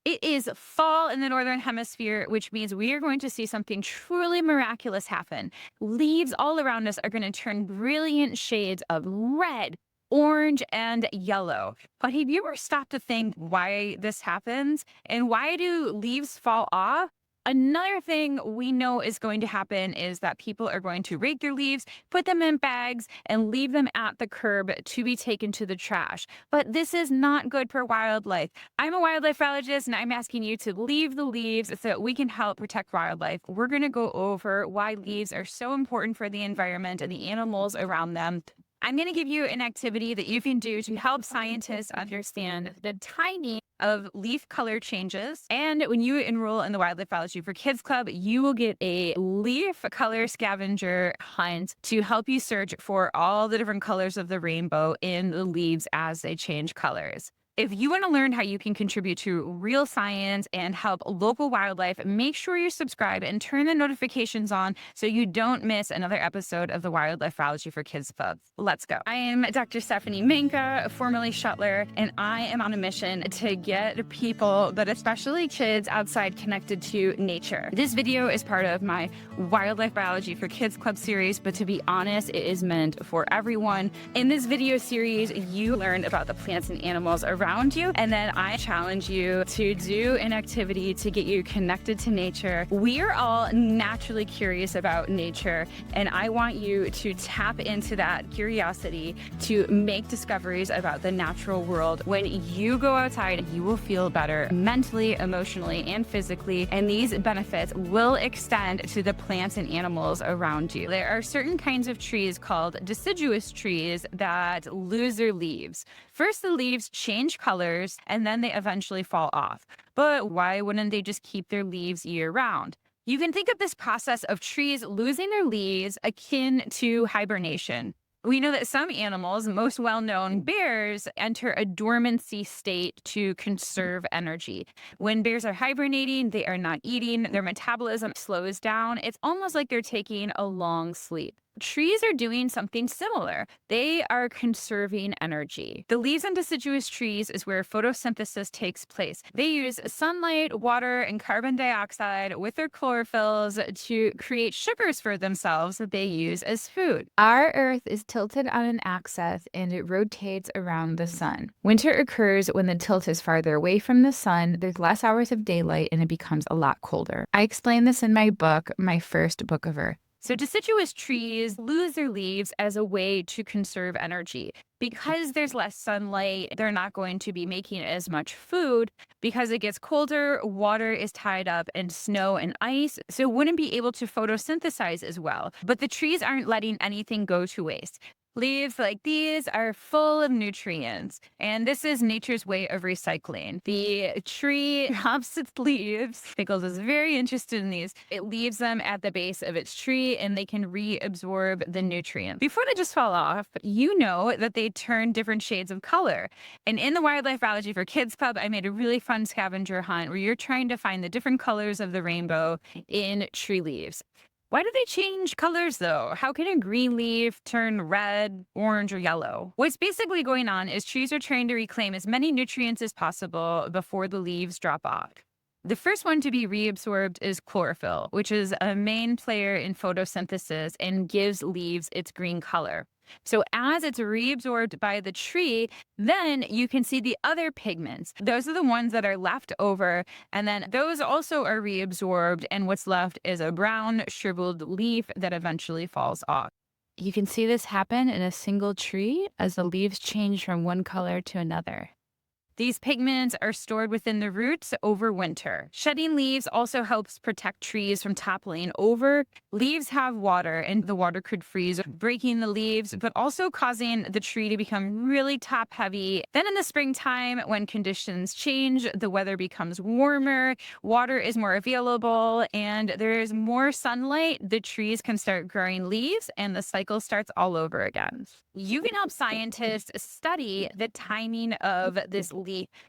It is fall in the Northern Hemisphere, which means we are going to see something truly miraculous happen. Leaves all around us are going to turn brilliant shades of red, orange, and yellow. But have you ever stopped to think why this happens? And why do leaves fall off? Another thing we know is going to happen is that people are going to rake their leaves, put them in bags, and leave them at the curb to be taken to the trash. But this is not good for wildlife. I'm a wildlife biologist, and I'm asking you to leave the leaves so that we can help protect wildlife. We're going to go over why leaves are so important for the environment and the animals around them. I'm going to give you an activity that you can do to help scientists understand the timing of leaf color changes. And when you enroll in the Wildlife Biology for Kids Club, you will get a leaf color scavenger hunt to help you search for all the different colors of the rainbow in the leaves as they change colors. If you want to learn how you can contribute to real science and help local wildlife, make sure you subscribe and turn the notifications on so you don't miss another episode of the Wildlife Biology for Kids Club. Let's go. I am Dr. Stephanie Manka, formerly Schuttler, and I am on a mission to get people, but especially kids outside, connected to nature. This video is part of my Wildlife Biology for Kids Club series, but to be honest, it is meant for everyone. In this video series, you learn about the plants and animals around you, and then I challenge you to do an activity to get you connected to nature. We are all naturally curious about nature, and I want you to tap into that curiosity to make discoveries about the natural world. When you go outside, you will feel better mentally, emotionally, and physically, and these benefits will extend to the plants and animals around you. There are certain kinds of trees called deciduous trees that lose their leaves. First, the leaves change colors, and then they eventually fall off. But why wouldn't they just keep their leaves year round? You can think of this process of trees losing their leaves akin to hibernation. We know that some animals, most well-known bears, enter a dormancy state to conserve energy. When bears are hibernating, they are not eating, their metabolism slows down. It's almost like they're taking a long sleep. Trees are doing something similar. They are conserving energy. The leaves on deciduous trees is where photosynthesis takes place. They use sunlight, water, and carbon dioxide with their chlorophylls to create sugars for themselves that they use as food. Our Earth is tilted on an axis and it rotates around the sun. Winter occurs when the tilt is farther away from the sun, there's less hours of daylight, and it becomes a lot colder. I explain this in my book, my first book of Earth. So deciduous trees lose their leaves as a way to conserve energy. Because there's less sunlight, they're not going to be making as much food. Because it gets colder, water is tied up in snow and ice, so it wouldn't be able to photosynthesize as well. But the trees aren't letting anything go to waste. Leaves like these are full of nutrients, and this is nature's way of recycling. The tree drops its leaves. Pickles is very interested in these. It leaves them at the base of its tree, and they can reabsorb the nutrients. Before they just fall off, you know that they turn different shades of color. And in the Wildlife Biology for Kids Club, I made a really fun scavenger hunt where you're trying to find the different colors of the rainbow in tree leaves. Why do they change colors, though? How can a green leaf turn red, orange, or yellow? What's basically going on is trees are trying to reclaim as many nutrients as possible before the leaves drop off. The first one to be reabsorbed is chlorophyll, which is a main player in photosynthesis and gives leaves its green color. So as it's reabsorbed by the tree, then you can see the other pigments. Those are the ones that are left over, and then those also are reabsorbed, and what's left is a brown, shriveled leaf that eventually falls off. You can see this happen in a single tree as the leaves change from one color to another. These pigments are stored within the roots over winter. Shedding leaves also helps protect trees from toppling over. Leaves have water, and the water could freeze, breaking the leaves, but also causing the tree to become really top heavy. Then in the springtime, when conditions change, the weather becomes warmer, water is more available, and there is more sunlight, the trees can start growing leaves, and the cycle starts all over again. You can help scientists study the timing of this leaf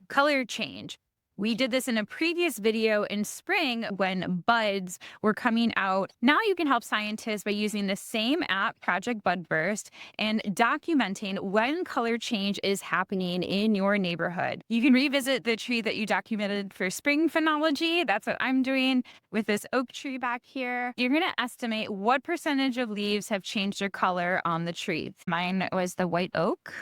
color change. We did this in a previous video in spring when buds were coming out. Now you can help scientists by using the same app, Project Budburst, and documenting when color change is happening in your neighborhood. You can revisit the tree that you documented for spring phenology. That's what I'm doing with this oak tree back here. You're going to estimate what percentage of leaves have changed their color on the tree. Mine was the white oak.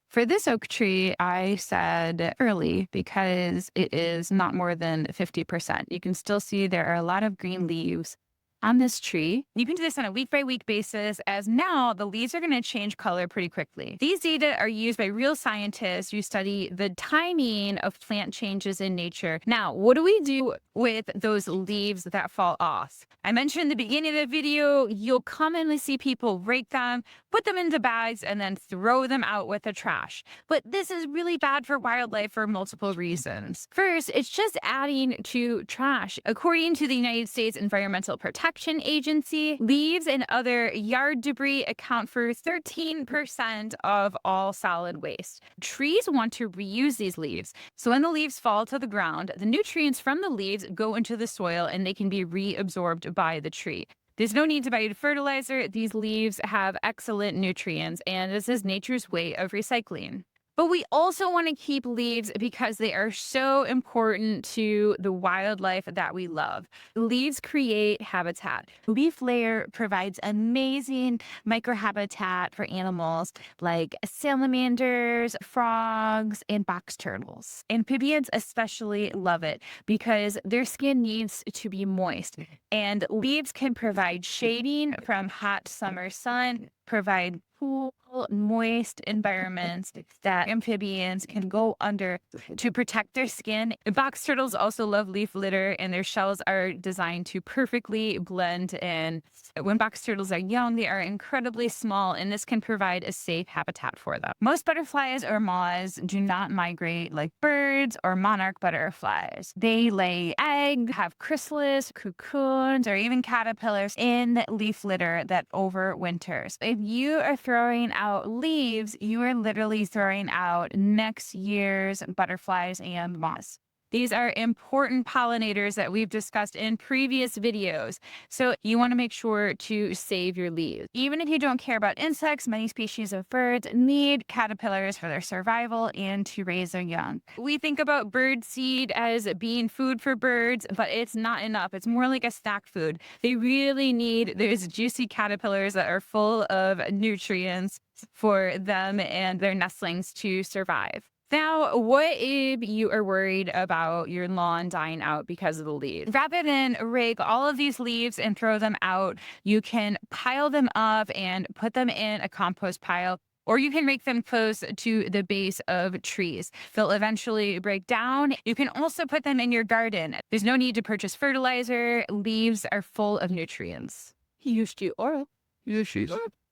For this oak tree, I said early because it is not more than 50%. You can still see there are a lot of green leaves on this tree. You can do this on a week by week basis, as now the leaves are going to change color pretty quickly. These data are used by real scientists who study the timing of plant changes in nature. Now, what do we do with those leaves that fall off? I mentioned in the beginning of the video, you'll commonly see people rake them, put them into bags, and then throw them out with the trash. But this is really bad for wildlife for multiple reasons. First, it's just adding to trash. According to the United States Environmental Protection Agency, leaves and other yard debris account for 13% of all solid waste. Trees want to reuse these leaves. So when the leaves fall to the ground, the nutrients from the leaves go into the soil and they can be reabsorbed by the tree. There's no need to buy fertilizer. These leaves have excellent nutrients, and this is nature's way of recycling. But we also want to keep leaves because they are so important to the wildlife that we love. Leaves create habitat. Leaf layer provides amazing microhabitat for animals like salamanders, frogs, and box turtles. Amphibians especially love it because their skin needs to be moist, and leaves can provide shading from hot summer sun, provide cool, moist environments that amphibians can go under to protect their skin. Box turtles also love leaf litter, and their shells are designed to perfectly blend in. When box turtles are young, they are incredibly small, and this can provide a safe habitat for them. Most butterflies or moths do not migrate like birds or monarch butterflies. They lay eggs, have chrysalis, cocoons, or even caterpillars in leaf litter that overwinters. If you are throwing out leaves, you are literally throwing out next year's butterflies and moths. These are important pollinators that we've discussed in previous videos. So you want to make sure to save your leaves. Even if you don't care about insects, many species of birds need caterpillars for their survival and to raise their young. We think about bird seed as being food for birds, but it's not enough. It's more like a snack food. They really need those juicy caterpillars that are full of nutrients for them and their nestlings to survive. Now, what if you are worried about your lawn dying out because of the leaves? Rather than rake all of these leaves and throw them out, you can pile them up and put them in a compost pile, or you can rake them close to the base of trees. They'll eventually break down. You can also put them in your garden. There's no need to purchase fertilizer. Leaves are full of nutrients.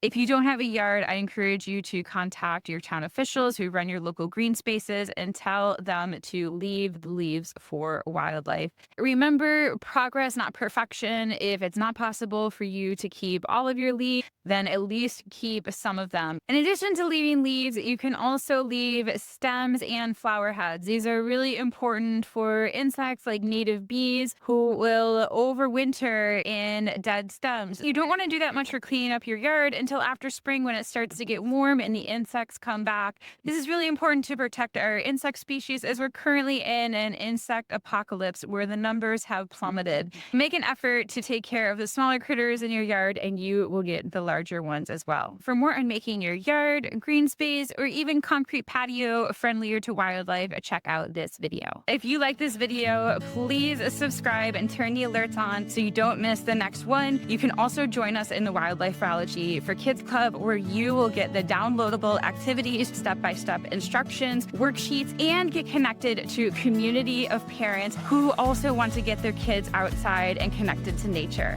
If you don't have a yard, I encourage you to contact your town officials who run your local green spaces and tell them to leave the leaves for wildlife. Remember, progress, not perfection. If it's not possible for you to keep all of your leaves, then at least keep some of them. In addition to leaving leaves, you can also leave stems and flower heads. These are really important for insects like native bees who will overwinter in dead stems. You don't want to do that much for cleaning up your yard until after spring when it starts to get warm and the insects come back. This is really important to protect our insect species as we're currently in an insect apocalypse where the numbers have plummeted. Make an effort to take care of the smaller critters in your yard and you will get the larger ones as well. For more on making your yard, green space, or even concrete patio friendlier to wildlife, check out this video. If you like this video, please subscribe and turn the alerts on so you don't miss the next one. You can also join us in the Wildlife Biology for Kids Club, where you will get the downloadable activities, step-by-step instructions, worksheets, and get connected to a community of parents who also want to get their kids outside and connected to nature.